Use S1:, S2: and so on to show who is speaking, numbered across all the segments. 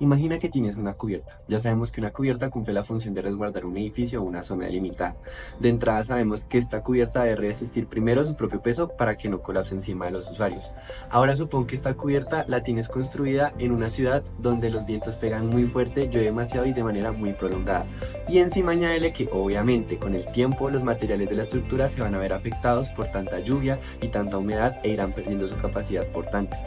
S1: Imagina que tienes una cubierta. Ya sabemos que una cubierta cumple la función de resguardar un edificio o una zona delimitada. De entrada sabemos que esta cubierta debe resistir primero su propio peso para que no colapse encima de los usuarios. Ahora supón que esta cubierta la tienes construida en una ciudad donde los vientos pegan muy fuerte, llueve demasiado y de manera muy prolongada. Y encima añádele que obviamente con el tiempo los materiales de la estructura se van a ver afectados por tanta lluvia y tanta humedad e irán perdiendo su capacidad por tanto.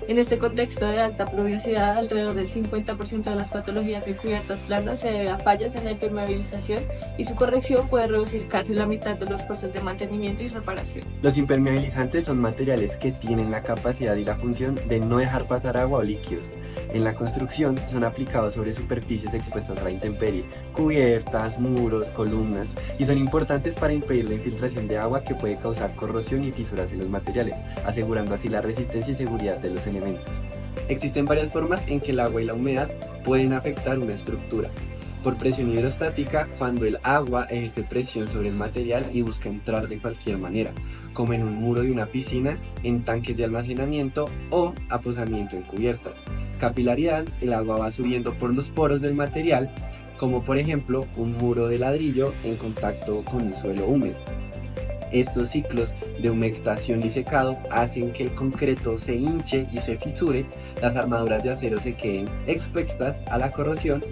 S2: En este contexto de alta pluviosidad, alrededor del 50% de las patologías en cubiertas planas se debe a fallas en la impermeabilización y su corrección puede reducir casi la mitad de los costes de mantenimiento y reparación.
S1: Los impermeabilizantes son materiales que tienen la capacidad y la función de no dejar pasar agua o líquidos. En la construcción son aplicados sobre superficies expuestas a la intemperie, cubiertas, muros, columnas, y son importantes para impedir la infiltración de agua que puede causar corrosión y fisuras en los materiales, asegurando así la resistencia y seguridad de los elementos. Existen varias formas en que el agua y la humedad pueden afectar una estructura. Por presión hidrostática, cuando el agua ejerce presión sobre el material y busca entrar de cualquier manera, como en un muro de una piscina, en tanques de almacenamiento o aposamiento en cubiertas. Capilaridad, el agua va subiendo por los poros del material, como por ejemplo un muro de ladrillo en contacto con un suelo húmedo. Estos ciclos de humectación y secado hacen que el concreto se hinche y se fisure, las armaduras de acero se queden expuestas a la corrosión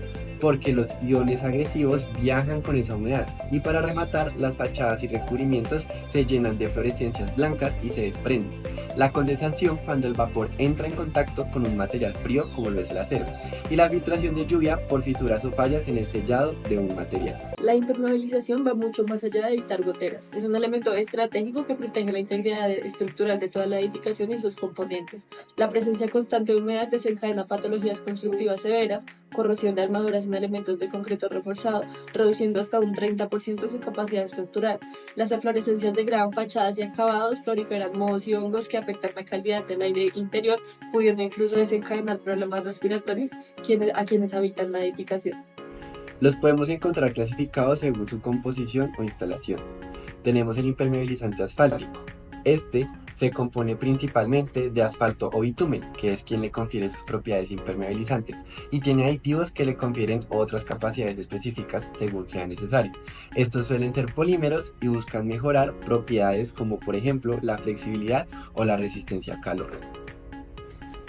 S1: porque los iones agresivos viajan con esa humedad, y para rematar, las fachadas y recubrimientos se llenan de fluorescencias blancas y se desprenden. La condensación, cuando el vapor entra en contacto con un material frío como lo es el acero, y la filtración de lluvia por fisuras o fallas en el sellado de un material.
S2: La impermeabilización va mucho más allá de evitar goteras. Es un elemento estratégico que protege la integridad estructural de toda la edificación y sus componentes. La presencia constante de humedad desencadena patologías constructivas severas, corrosión de armaduras en elementos de concreto reforzado, reduciendo hasta un 30% su capacidad estructural. Las eflorescencias de gran fachadas y acabados proliferan mohos y hongos que afectan la calidad del aire interior, pudiendo incluso desencadenar problemas respiratorios a quienes habitan la edificación.
S1: Los podemos encontrar clasificados según su composición o instalación. Tenemos el impermeabilizante asfáltico. Este se compone principalmente de asfalto o bitumen, que es quien le confiere sus propiedades impermeabilizantes, y tiene aditivos que le confieren otras capacidades específicas según sea necesario. Estos suelen ser polímeros y buscan mejorar propiedades como por ejemplo la flexibilidad o la resistencia al calor.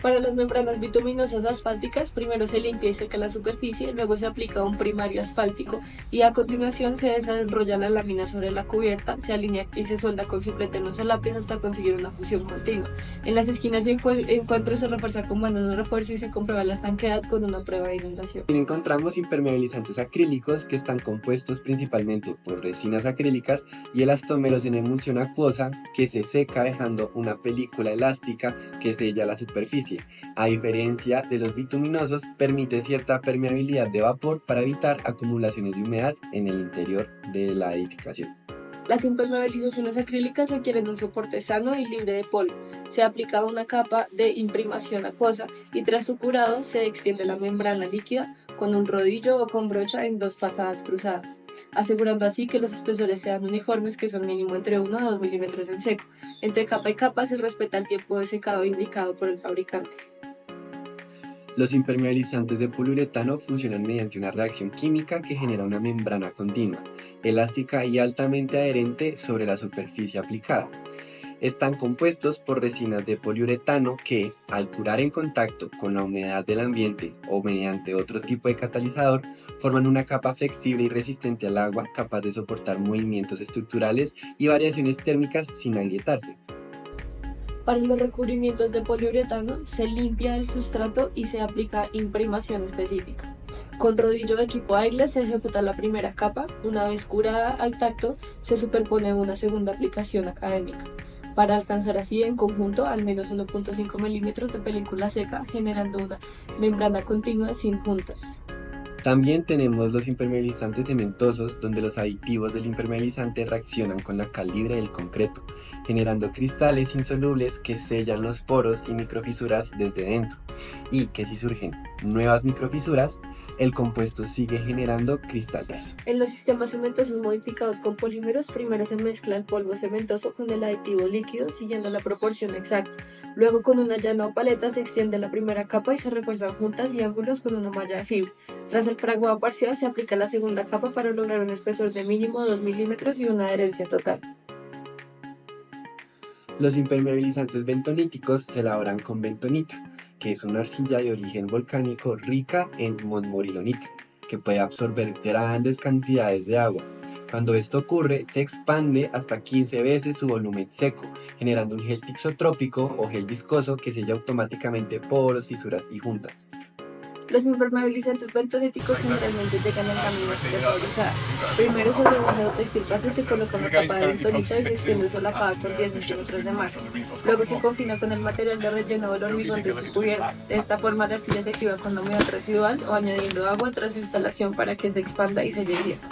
S2: Para las membranas bituminosas asfálticas, primero se limpia y seca la superficie, luego se aplica un primario asfáltico y a continuación se desenrolla la lámina sobre la cubierta, se alinea y se suelda con ciprete en los solapes hasta conseguir una fusión continua. En las esquinas y encuentros se refuerza con bandas de refuerzo y se comprueba la estanqueidad con una prueba de inundación.
S1: Encontramos impermeabilizantes acrílicos que están compuestos principalmente por resinas acrílicas y elastómeros en emulsión acuosa que se seca dejando una película elástica que sella la superficie. A diferencia de los bituminosos, permite cierta permeabilidad de vapor para evitar acumulaciones de humedad en el interior de la edificación.
S2: Las impermeabilizaciones acrílicas requieren un soporte sano y libre de polvo. Se aplica una capa de imprimación acuosa y tras su curado se extiende la membrana líquida con un rodillo o con brocha en dos pasadas cruzadas, asegurando así que los espesores sean uniformes, que son mínimo entre 1 a 2 milímetros en seco. Entre capa y capa se respeta el tiempo de secado indicado por el fabricante.
S1: Los impermeabilizantes de poliuretano funcionan mediante una reacción química que genera una membrana continua, elástica y altamente adherente sobre la superficie aplicada. Están compuestos por resinas de poliuretano que, al curar en contacto con la humedad del ambiente o mediante otro tipo de catalizador, forman una capa flexible y resistente al agua, capaz de soportar movimientos estructurales y variaciones térmicas sin agrietarse.
S2: Para los recubrimientos de poliuretano se limpia el sustrato y se aplica imprimación específica. Con rodillo de equipo Airless se ejecuta la primera capa, una vez curada al tacto se superpone una segunda aplicación académica, para alcanzar así en conjunto al menos 1.5 milímetros de película seca, generando una membrana continua sin juntas.
S1: También tenemos los impermeabilizantes cementosos, donde los aditivos del impermeabilizante reaccionan con la cal libre del concreto, generando cristales insolubles que sellan los poros y microfisuras desde dentro, y que si surgen nuevas microfisuras, el compuesto sigue generando cristales.
S2: En los sistemas cementosos modificados con polímeros, primero se mezcla el polvo cementoso con el aditivo líquido siguiendo la proporción exacta. Luego con una llana o paleta se extiende la primera capa y se refuerzan juntas y ángulos con una malla de fibra. Tras el fraguado parcial se aplica la segunda capa para lograr un espesor de mínimo 2 milímetros y una adherencia total.
S1: Los impermeabilizantes bentoníticos se elaboran con bentonita, que es una arcilla de origen volcánico rica en montmorilonita, que puede absorber grandes cantidades de agua. Cuando esto ocurre, se expande hasta 15 veces su volumen seco, generando un gel tixotrópico o gel viscoso que sella automáticamente poros, fisuras y juntas.
S2: Los impermeabilizantes bentoníticos generalmente llegan en láminas prefabricadas. Primero sobre un geotextil base se coloca una capa de bentonita y se extiende solapada con 10 centímetros de masa. Luego se confina con el material de relleno del hormigón de su cubierta. De esta forma la arcilla se activa con la humedad residual o añadiendo agua tras su instalación para que se expanda y selle grietas.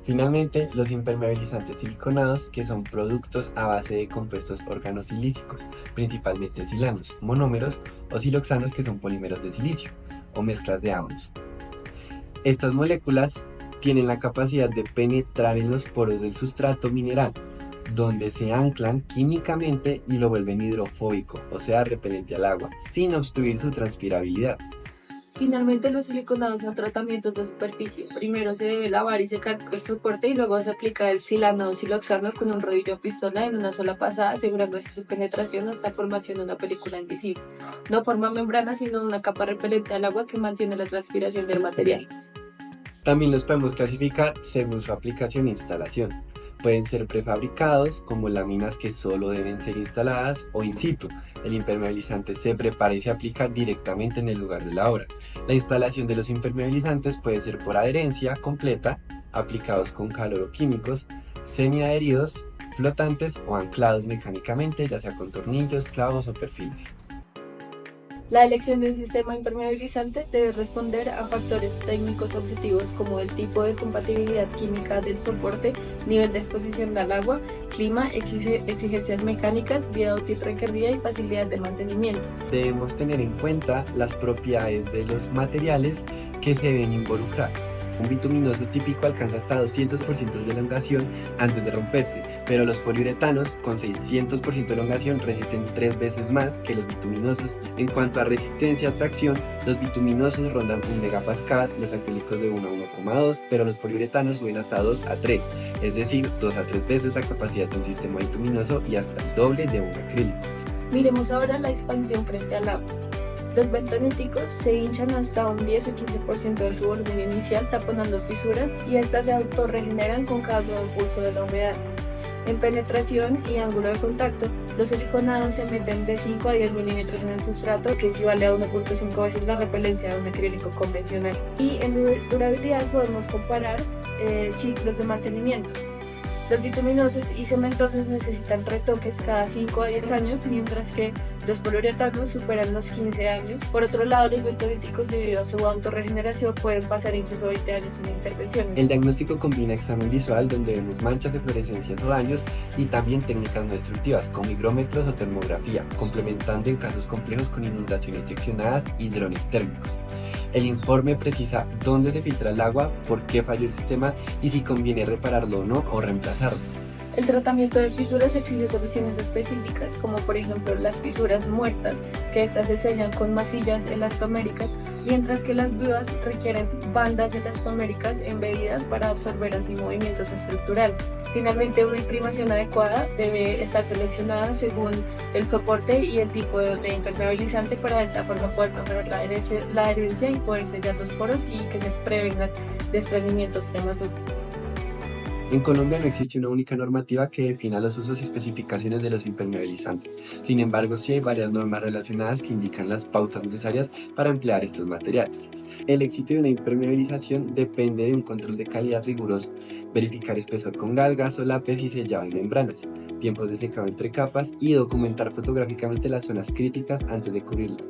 S1: Finalmente, los impermeabilizantes siliconados, que son productos a base de compuestos organosilícicos, principalmente silanos, monómeros o siloxanos, que son polímeros de silicio, o mezclas de ambos. Estas moléculas tienen la capacidad de penetrar en los poros del sustrato mineral, donde se anclan químicamente y lo vuelven hidrofóbico, o sea, repelente al agua, sin obstruir su transpirabilidad.
S2: Finalmente, los siliconados son tratamientos de superficie. Primero se debe lavar y secar el soporte y luego se aplica el silano o siloxano con un rodillo o pistola en una sola pasada, asegurando así su penetración hasta formación de una película invisible. No forma membrana, sino una capa repelente al agua que mantiene la transpiración del material.
S1: También los podemos clasificar según su aplicación e instalación. Pueden ser prefabricados, como láminas que solo deben ser instaladas, o in situ. El impermeabilizante se prepara y se aplica directamente en el lugar de la obra. La instalación de los impermeabilizantes puede ser por adherencia completa, aplicados con caloroquímicos, semiadheridos, flotantes o anclados mecánicamente, ya sea con tornillos, clavos o perfiles.
S2: La elección de un sistema impermeabilizante debe responder a factores técnicos objetivos como el tipo de compatibilidad química del soporte, nivel de exposición al agua, clima, exigencias mecánicas, vida útil requerida y facilidad de mantenimiento.
S1: Debemos tener en cuenta las propiedades de los materiales que se ven involucrados. Un bituminoso típico alcanza hasta 200% de elongación antes de romperse, pero los poliuretanos con 600% de elongación resisten 3 veces más que los bituminosos. En cuanto a resistencia a tracción, los bituminosos rondan 1 megapascal, los acrílicos de 1 a 1,2, pero los poliuretanos suben hasta 2 a 3, es decir, 2 a 3 veces la capacidad de un sistema bituminoso y hasta el doble de un acrílico.
S2: Miremos ahora la expansión frente al agua. Los bentoníticos se hinchan hasta un 10 o 15% de su volumen inicial, taponando fisuras, y estas se autorregeneran con cada nuevo impulso de la humedad. En penetración y ángulo de contacto, los siliconados se meten de 5 a 10 milímetros en el sustrato, que equivale a 1.5 veces la repelencia de un acrílico convencional. Y en durabilidad podemos comparar ciclos de mantenimiento. Los bituminosos y cementosos necesitan retoques cada 5 a 10 años, mientras que los poliuretanos superan los 15 años. Por otro lado, los bentoníticos, debido a su autorregeneración, pueden pasar incluso 20 años sin intervención.
S1: El diagnóstico combina examen visual, donde vemos manchas de fluorescencias o daños, y también técnicas no destructivas como higrómetros o termografía, complementando en casos complejos con inundaciones seccionadas y drones térmicos. El informe precisa dónde se filtra el agua, por qué falló el sistema y si conviene repararlo o no, o reemplazarlo.
S2: El tratamiento de fisuras exige soluciones específicas, como por ejemplo las fisuras muertas, que estas se sellan con masillas elastoméricas, mientras que las vivas requieren bandas elastoméricas embebidas para absorber así movimientos estructurales. Finalmente, una imprimación adecuada debe estar seleccionada según el soporte y el tipo de impermeabilizante, para de esta forma poder mejorar la adherencia y poder sellar los poros y que se prevengan desprendimientos prematuros.
S1: En Colombia no existe una única normativa que defina los usos y especificaciones de los impermeabilizantes. Sin embargo, sí hay varias normas relacionadas que indican las pautas necesarias para emplear estos materiales. El éxito de una impermeabilización depende de un control de calidad riguroso, verificar espesor con galgas, solapes y sellado en membranas, tiempos de secado entre capas y documentar fotográficamente las zonas críticas antes de cubrirlas.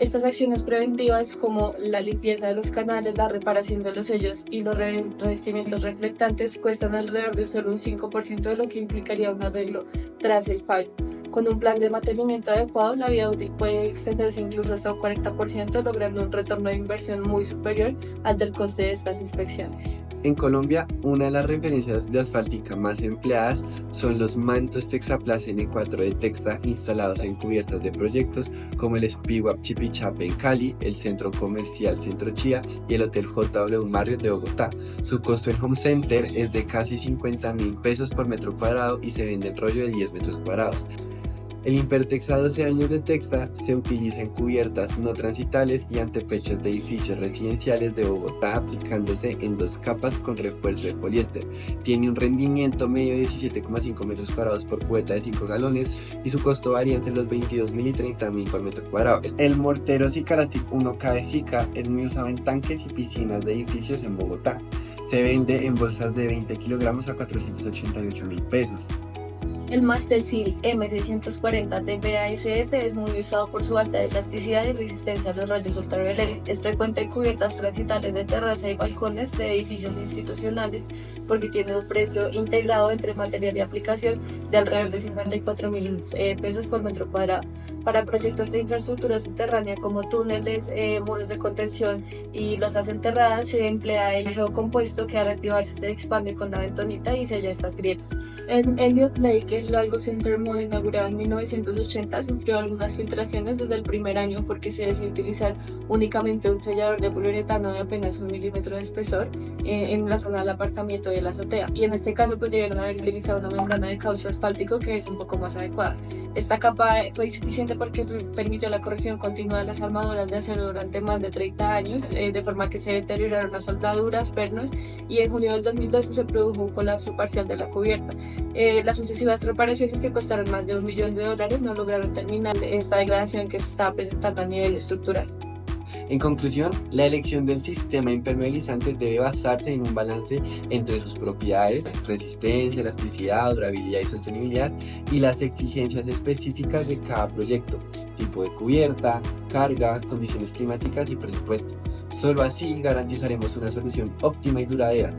S2: Estas acciones preventivas, como la limpieza de los canales, la reparación de los sellos y los revestimientos reflectantes, cuestan alrededor de solo un 5% de lo que implicaría un arreglo tras el fallo. Con un plan de mantenimiento adecuado, la vida útil puede extenderse incluso hasta un 40%, logrando un retorno de inversión muy superior al del coste de estas inspecciones.
S1: En Colombia, una de las referencias de asfáltica más empleadas son los mantos Texaplast N4 de Texta instalados en cubiertas de proyectos como el Spiwap Chipichape en Cali, el Centro Comercial Centro Chía y el Hotel JW Marriott de Bogotá. Su costo en Home Center es de casi 50.000 pesos por metro cuadrado y se vende en rollo de 10 metros cuadrados. El Impertex a 12 años de Texta se utiliza en cubiertas no transitables y antepechos de edificios residenciales de Bogotá, aplicándose en 2 capas con refuerzo de poliéster. Tiene un rendimiento medio de 17,5 metros cuadrados por cubeta de 5 galones y su costo varía entre los 22.000 y 30.000 por metro cuadrado. El mortero Cicalastic 1K de Sica es muy usado en tanques y piscinas de edificios en Bogotá. Se vende en bolsas de 20 kilogramos a 488.000 pesos.
S2: El Master Seal M640 de BASF es muy usado por su alta elasticidad y resistencia a los rayos ultravioleta. Es frecuente en cubiertas transitables de terraza y balcones de edificios institucionales porque tiene un precio integrado entre material y aplicación de alrededor de 54.000 pesos por metro cuadrado. Para proyectos de infraestructura subterránea como túneles, muros de contención y losas enterradas, se emplea el geocompuesto que al activarse se expande con la ventonita y sella estas grietas. En Elliott Lake, el Algo Center Mall, inaugurado en 1980, sufrió algunas filtraciones desde el primer año porque se decidió utilizar únicamente un sellador de poliuretano de apenas 1 milímetro de espesor en la zona del aparcamiento y de la azotea. Y en este caso pues debieron haber utilizado una membrana de caucho asfáltico que es un poco más adecuada. Esta capa fue insuficiente porque permitió la corrección continua de las armaduras de acero durante más de 30 años, de forma que se deterioraron las soldaduras, pernos, y en junio del 2012 se produjo un colapso parcial de la cubierta. Las sucesivas reparaciones, que costaron más de $1 millón, no lograron terminar esta degradación que se estaba presentando a nivel estructural.
S1: En conclusión, la elección del sistema impermeabilizante debe basarse en un balance entre sus propiedades, resistencia, elasticidad, durabilidad y sostenibilidad, y las exigencias específicas de cada proyecto, tipo de cubierta, carga, condiciones climáticas y presupuesto. Solo así garantizaremos una solución óptima y duradera.